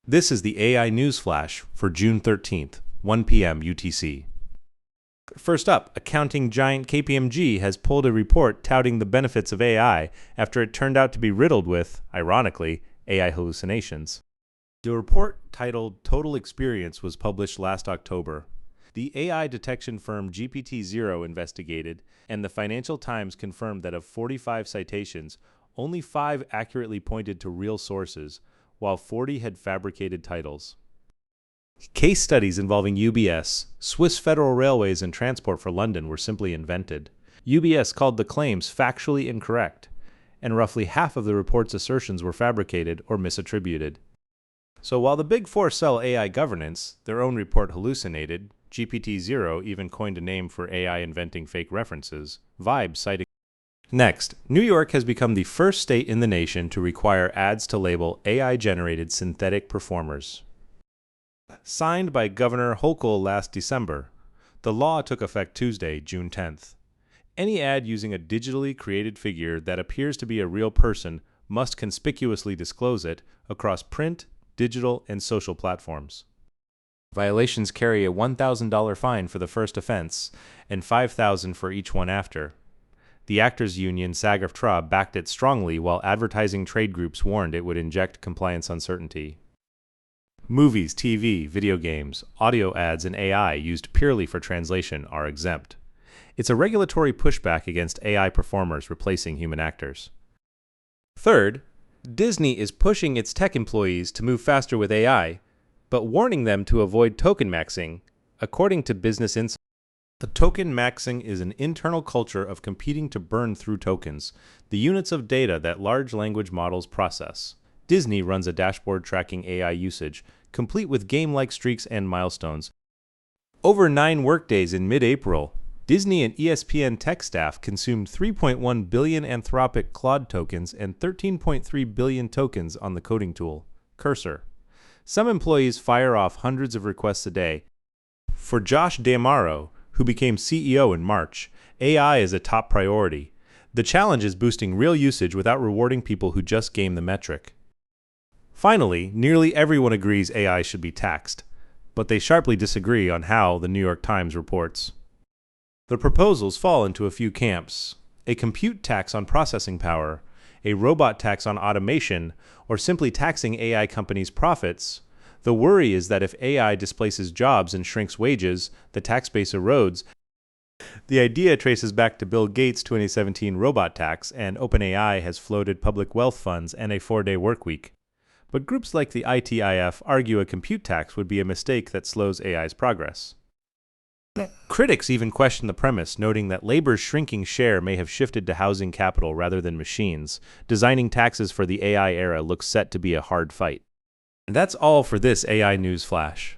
This is the AI News Flash for June 13th, 1 p.m. UTC. First up, accounting giant KPMG has pulled a report touting the benefits of AI after it turned out to be riddled with, ironically, AI hallucinations. The report, titled Total Experience, was published last October. The AI detection firm GPT-0 investigated, and the Financial Times confirmed that of 45 citations, only 5 accurately pointed to real sources, while 40 had fabricated titles. Case studies involving UBS, Swiss Federal Railways, and Transport for London were simply invented. UBS called the claims factually incorrect, and roughly half of the report's assertions were fabricated or misattributed. So while the Big Four sell AI governance, their own report hallucinated. GPT-0 even coined a name for AI inventing fake references, Vibe citing. Next, New York has become the first state in the nation to require ads to label AI-generated synthetic performers. Signed by Governor Hochul last December, the law took effect Tuesday, June 10th. Any ad using a digitally created figure that appears to be a real person must conspicuously disclose it across print, digital, and social platforms. Violations carry a $1,000 fine for the first offense and $5,000 for each one after. The actors' union SAG-AFTRA backed it strongly, while advertising trade groups warned it would inject compliance uncertainty. Movies, TV, video games, audio ads, and AI used purely for translation are exempt. It's a regulatory pushback against AI performers replacing human actors. Third, Disney is pushing its tech employees to move faster with AI, but warning them to avoid tokenmaxxing, according to Business Insider. The tokenmaxxing is an internal culture of competing to burn through tokens, the units of data that large language models process. Disney runs a dashboard tracking AI usage, complete with game-like streaks and milestones. Over 9 workdays in mid-April, Disney and ESPN tech staff consumed 3.1 billion Anthropic Claude tokens and 13.3 billion tokens on the coding tool, Cursor. Some employees fire off hundreds of requests a day. For Josh D'Amaro, who became CEO in March, AI is a top priority. The challenge is boosting real usage without rewarding people who just game the metric. Finally, nearly everyone agrees AI should be taxed, but they sharply disagree on how, the New York Times reports. The proposals fall into a few camps: a compute tax on processing power, a robot tax on automation, or simply taxing AI companies' profits. The worry is that if AI displaces jobs and shrinks wages, the tax base erodes. The idea traces back to Bill Gates' 2017 robot tax, and OpenAI has floated public wealth funds and a 4-day workweek. But groups like the ITIF argue a compute tax would be a mistake that slows AI's progress. Critics even question the premise, noting that labor's shrinking share may have shifted to housing capital rather than machines. Designing taxes for the AI era looks set to be a hard fight. And that's all for this AI News Flash.